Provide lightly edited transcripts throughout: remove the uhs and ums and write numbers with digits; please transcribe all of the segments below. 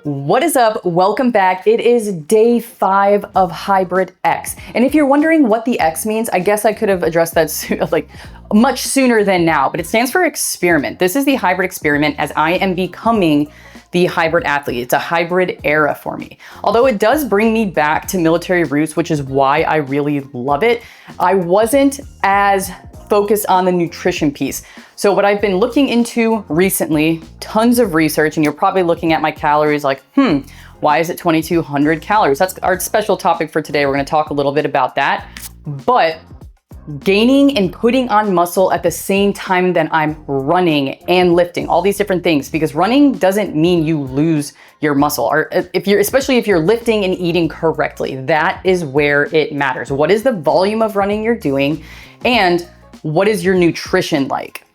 What is up? Welcome back. It is day 5 of Hybrid X. And if you're wondering what the X means, I guess I could have addressed that much sooner than now, but it stands for experiment. This is the hybrid experiment as I am becoming the hybrid athlete. It's a hybrid era for me. Although it does bring me back to military roots, which is why I really love it, I wasn't as focused on the nutrition piece. So what I've been looking into recently, tons of research, and you're probably looking at my calories like, why is it 2,200 calories? That's our special topic for today. We're gonna talk a little bit about that. But gaining and putting on muscle at the same time that I'm running and lifting, all these different things, because running doesn't mean you lose your muscle, or especially if you're lifting and eating correctly. That is where it matters. What is the volume of running you're doing, and what is your nutrition like?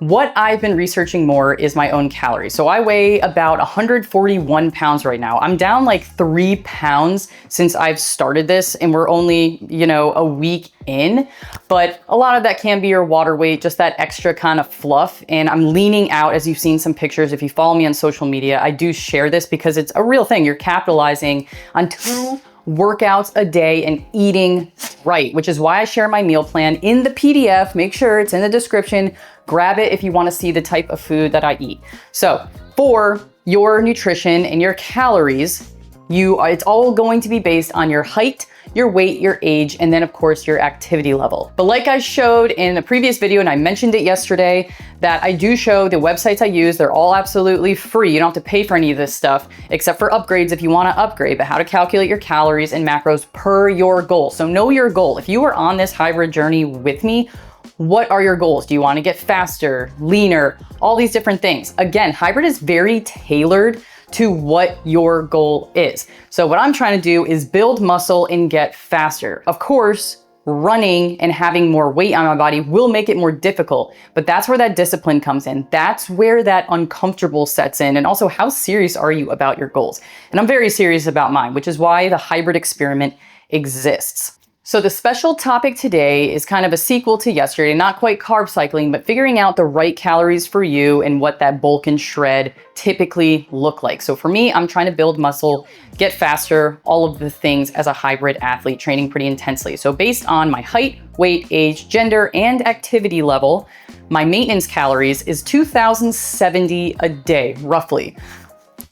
What I've been researching more is my own calories. So I weigh about 141 pounds right now. I'm down like 3 pounds since I've started this, and we're only, a week in, but a lot of that can be your water weight, just that extra kind of fluff. And I'm leaning out, as you've seen some pictures. If you follow me on social media, I do share this because it's a real thing. You're capitalizing on 2 workouts a day and eating right, which is why I share my meal plan in the PDF. Make sure it's in the description. Grab it if you want to see the type of food that I eat. So for your nutrition and your calories, it's all going to be based on your height, your weight, your age, and then of course your activity level. But like I showed in a previous video, and I mentioned it yesterday, that I do show the websites I use. They're all absolutely free. You don't have to pay for any of this stuff except for upgrades if you want to upgrade, but how to calculate your calories and macros per your goal. So know your goal. If you are on this hybrid journey with me, what are your goals? Do you want to get faster, leaner, all these different things? Again, hybrid is very tailored to what your goal is. So what I'm trying to do is build muscle and get faster. Of course, running and having more weight on my body will make it more difficult, but that's where that discipline comes in. That's where that uncomfortable sets in. And also, how serious are you about your goals? And I'm very serious about mine, which is why the hybrid experiment exists. So the special topic today is kind of a sequel to yesterday, not quite carb cycling, but figuring out the right calories for you and what that bulk and shred typically look like. So for me, I'm trying to build muscle, get faster, all of the things as a hybrid athlete, training pretty intensely. So based on my height, weight, age, gender, and activity level, my maintenance calories is 2,070 a day, roughly.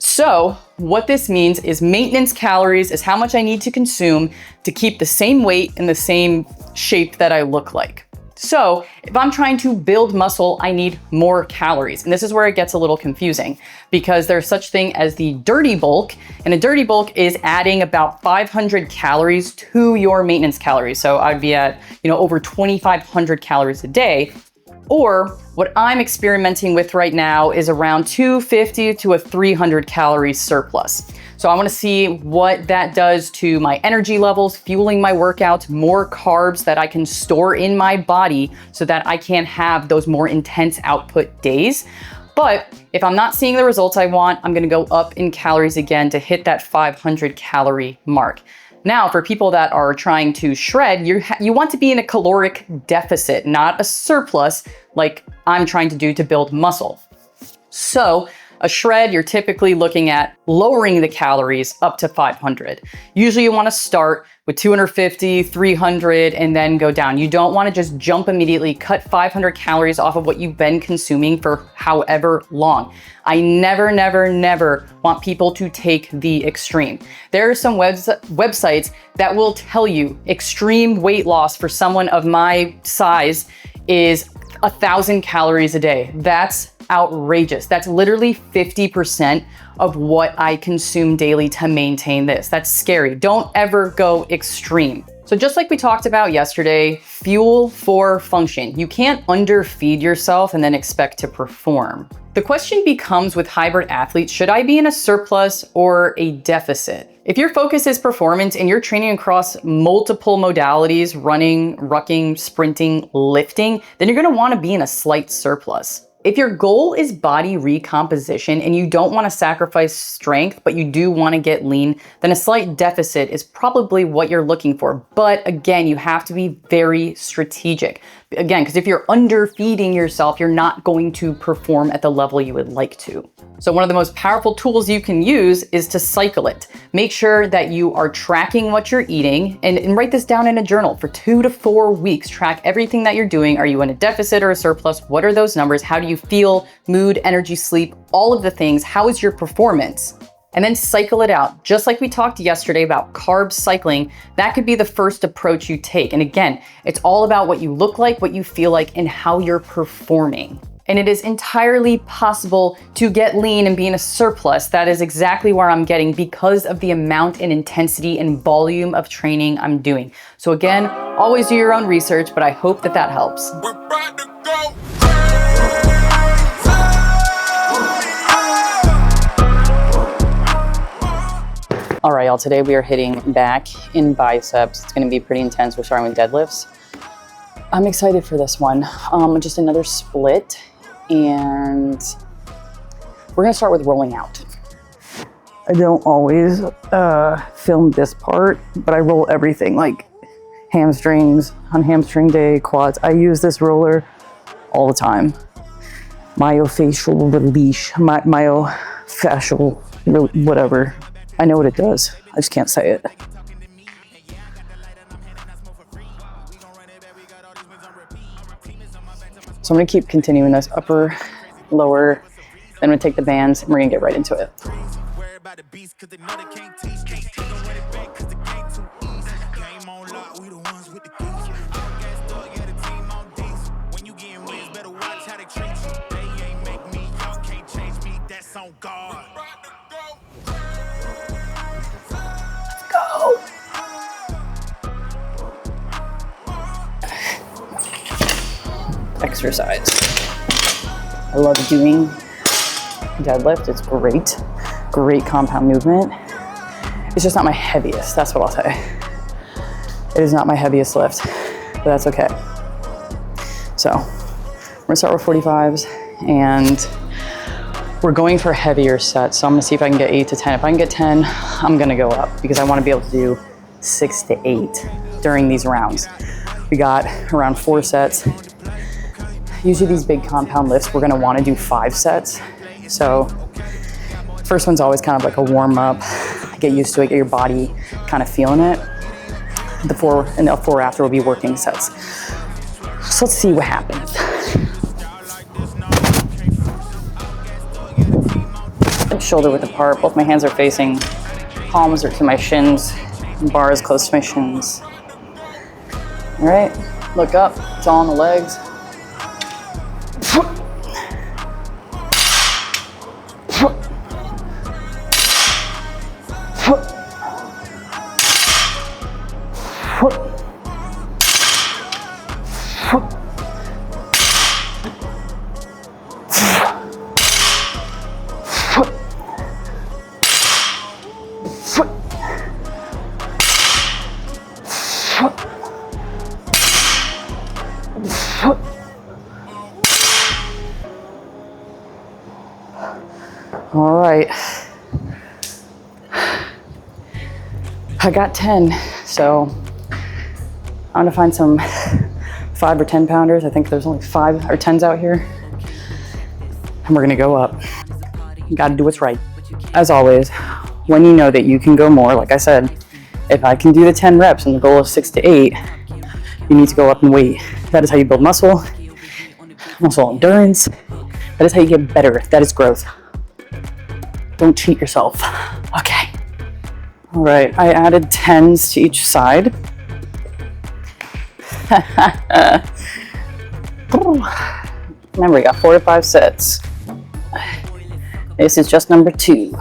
So what this means is maintenance calories is how much I need to consume to keep the same weight and the same shape that I look like. So if I'm trying to build muscle, I need more calories. And this is where it gets a little confusing because there's such thing as the dirty bulk, and a dirty bulk is adding about 500 calories to your maintenance calories. So I'd be at, over 2,500 calories a day. Or what I'm experimenting with right now is around 250 to a 300 calorie surplus. So I want to see what that does to my energy levels, fueling my workouts, more carbs that I can store in my body so that I can have those more intense output days. But if I'm not seeing the results I want, I'm going to go up in calories again to hit that 500 calorie mark. Now, for people that are trying to shred, you want to be in a caloric deficit, not a surplus like I'm trying to do to build muscle. So a shred, you're typically looking at lowering the calories up to 500. Usually you want to start with 250, 300, and then go down. You don't want to just jump immediately, cut 500 calories off of what you've been consuming for however long. I never, never, never want people to take the extreme. There are some websites that will tell you extreme weight loss for someone of my size is 1,000 calories a day. That's outrageous. That's literally 50% of what I consume daily to maintain this. That's scary. Don't ever go extreme. So just like we talked about yesterday, fuel for function. You can't underfeed yourself and then expect to perform. The question becomes with hybrid athletes, should I be in a surplus or a deficit? If your focus is performance and you're training across multiple modalities, running, rucking, sprinting, lifting, then you're gonna wanna be in a slight surplus. If your goal is body recomposition and you don't want to sacrifice strength, but you do want to get lean, then a slight deficit is probably what you're looking for. But again, you have to be very strategic. Again, because if you're underfeeding yourself, you're not going to perform at the level you would like to. So one of the most powerful tools you can use is to cycle it. Make sure that you are tracking what you're eating and write this down in a journal for 2 to 4 weeks. Track everything that you're doing. Are you in a deficit or a surplus? What are those numbers? How do you feel? Mood, energy, sleep, all of the things. How is your performance? And then cycle it out. Just like we talked yesterday about carb cycling, that could be the first approach you take. And again, it's all about what you look like, what you feel like, and how you're performing. And it is entirely possible to get lean and be in a surplus. That is exactly where I'm getting because of the amount and intensity and volume of training I'm doing. So again, always do your own research, but I hope that that helps. We're about to go. All right, y'all, today we are hitting back in biceps. It's gonna be pretty intense. We're starting with deadlifts. I'm excited for this one. Just another split, and we're gonna start with rolling out. I don't always film this part, but I roll everything, like hamstrings, on hamstring day, quads. I use this roller all the time. Myofascial release, myofascial, whatever. I know what it does. I just can't say it. So I'm gonna keep continuing this upper, lower, then we're gonna take the bands and we're gonna get right into it. Exercise. I love doing deadlift. It's great compound movement. It's just not my heaviest, that's what I'll say. It is not my heaviest lift, but that's okay. So we're gonna start with 45s and we're going for heavier sets. So I'm gonna see if I can get 8 to 10. If I can get 10, I'm gonna go up because I wanna be able to do 6 to 8 during these rounds. We got around 4 sets. Usually these big compound lifts, we're gonna wanna do 5 sets. So first one's always kind of like a warm up, get used to it, get your body kind of feeling it. The 4 after will be working sets. So let's see what happens. Shoulder width apart, both my hands are facing, palms are to my shins, bar is close to my shins. All right, look up, it's all on the legs. All right, I got 10, so I'm gonna find some 5 or 10 pounders. I think there's only 5 or 10s out here, and we're gonna go up. You gotta do what's right. As always, when you know that you can go more, like I said, if I can do the 10 reps and the goal is 6 to 8, you need to go up in weight. That is how you build muscle endurance. That is how you get better. That is growth. Don't cheat yourself. Okay. All right, I added 10s to each side. Remember, we got 4 to 5 sets. This is just number 2.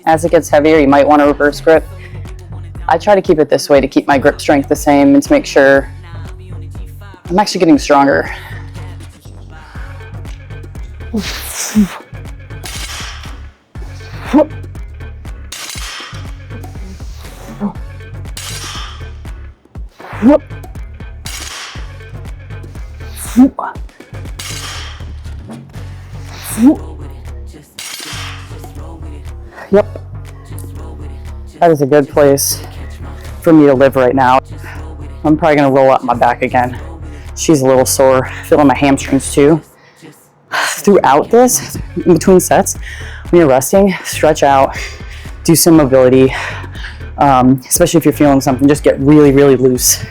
As it gets heavier, you might want to reverse grip. I try to keep it this way to keep my grip strength the same and to make sure I'm actually getting stronger. Yep. That is a good place for me to live right now. I'm probably gonna roll up my back again. She's a little sore, feeling my hamstrings too. Throughout this, in between sets, when you're resting, stretch out, do some mobility, especially if you're feeling something, just get really, really loose.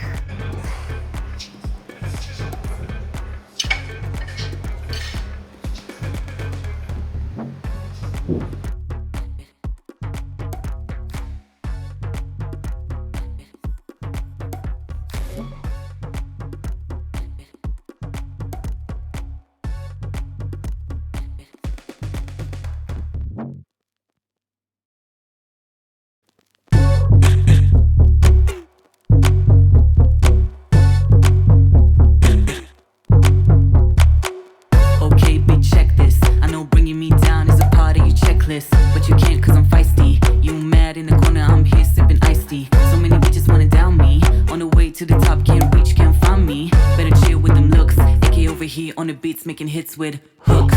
But you can't cause I'm feisty. You mad in the corner, I'm here sipping iced tea. So many bitches wanna down me. On the way to the top, can't reach, can't find me. Better chill with them looks. AK over here on the beats, making hits with hooks.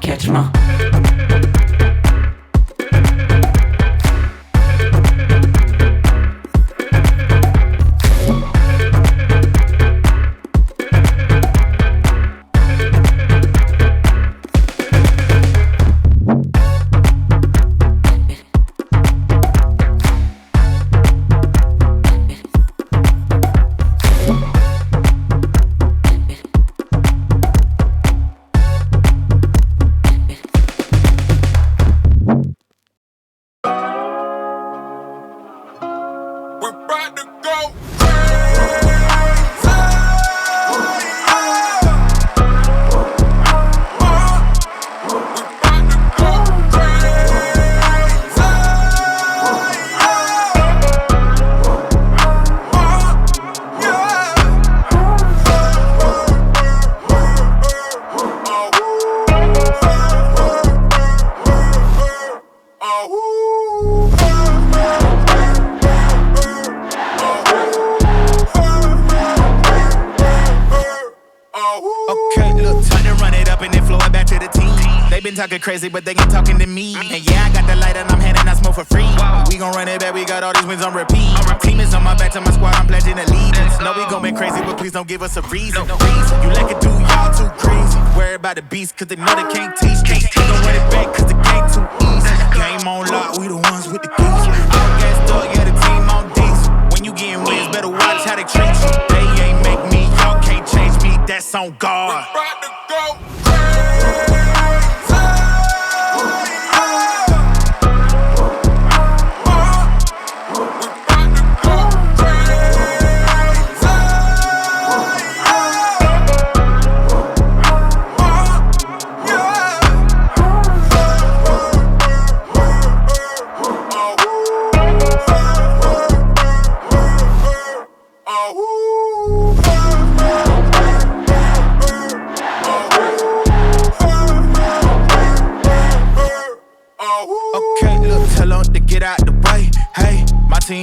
Catch my. Talking crazy, but they ain't talking to me. And yeah, I got the light and I'm handing out smoke for free. We gon' run it back, we got all these wins on repeat. Team is on my back, to my squad, I'm pledging allegiance. No, we gon' be crazy, but please don't give us a reason. You like it, do y'all too crazy. Worry about the beast, cause they know they can't teach. Don't run it back, cause the game too easy. Game on lock, we the ones with the keys. All gassed up, yeah, the team on diesel. When you getting wins, better watch how they treat you. They ain't make me, y'all can't change me, that's on God. We're about to go crazy.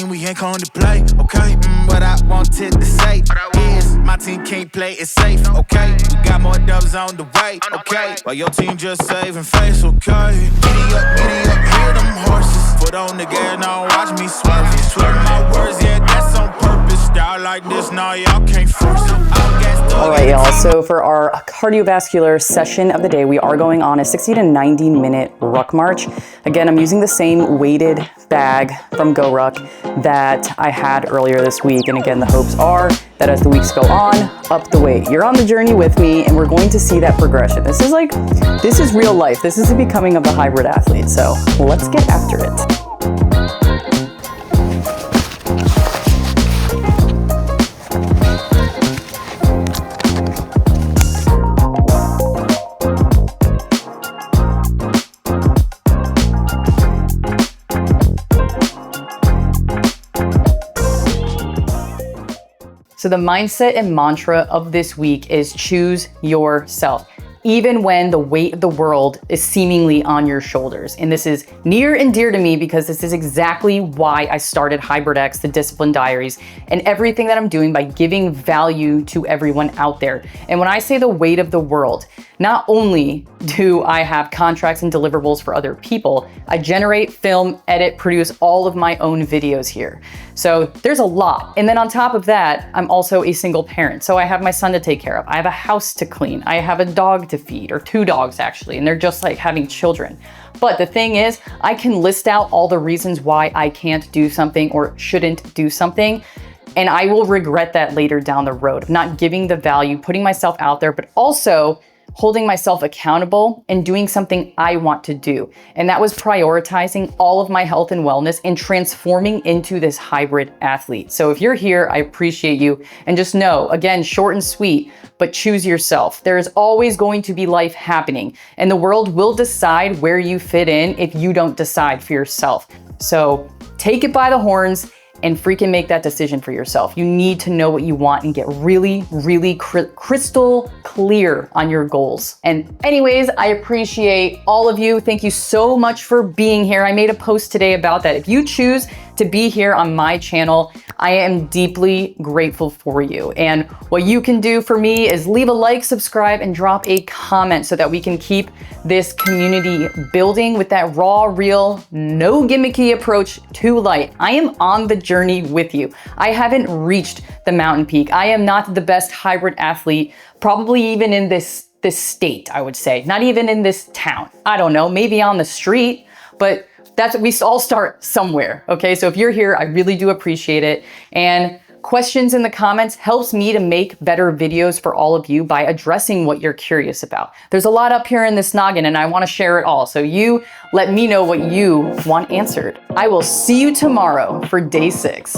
We ain't come to play, okay? What I wanted to say is my team can't play it safe, okay? We got more dubs on the way, okay? While your team just saving face, okay? Giddy up, hear them horses. Foot on the gas, now watch me swerve. Swerve my words, yeah, that's on purpose. out like this, nah, y'all can't force it. All right, y'all. So for our cardiovascular session of the day, we are going on a 60 to 90 minute ruck march. Again, I'm using the same weighted bag from Ruck that I had earlier this week. And again, the hopes are that as the weeks go on, up the weight. You're on the journey with me, and we're going to see that progression. This is real life. This is the becoming of the hybrid athlete. So let's get after it. So the mindset and mantra of this week is choose yourself, even when the weight of the world is seemingly on your shoulders. And this is near and dear to me because this is exactly why I started Hybrid X, the Discipline Diaries, and everything that I'm doing by giving value to everyone out there. And when I say the weight of the world, not only do I have contracts and deliverables for other people, I generate, film, edit, produce all of my own videos here. So there's a lot. And then on top of that, I'm also a single parent. So I have my son to take care of. I have a house to clean. I have a dog to feed, or 2 dogs actually, and they're just like having children. But the thing is, I can list out all the reasons why I can't do something or shouldn't do something, and I will regret that later down the road of not giving the value, putting myself out there, but also holding myself accountable and doing something I want to do. And that was prioritizing all of my health and wellness and transforming into this hybrid athlete. So if you're here, I appreciate you. And just know, again, short and sweet, but choose yourself. There is always going to be life happening, and the world will decide where you fit in if you don't decide for yourself. So take it by the horns and freaking make that decision for yourself. You need to know what you want and get really, really crystal clear on your goals. And anyways, I appreciate all of you. Thank you so much for being here. I made a post today about that. If you choose to be here on my channel, I am deeply grateful for you. And what you can do for me is leave a like, subscribe, and drop a comment so that we can keep this community building with that raw, real, no gimmicky approach to Lite. I am on the journey with you. I haven't reached the mountain peak. I am not the best hybrid athlete, probably even in this state, I would say. Not even in this town. I don't know, maybe on the street, but we all start somewhere, okay? So if you're here, I really do appreciate it. And questions in the comments helps me to make better videos for all of you by addressing what you're curious about. There's a lot up here in this noggin, and I want to share it all. So you let me know what you want answered. I will see you tomorrow for day 6.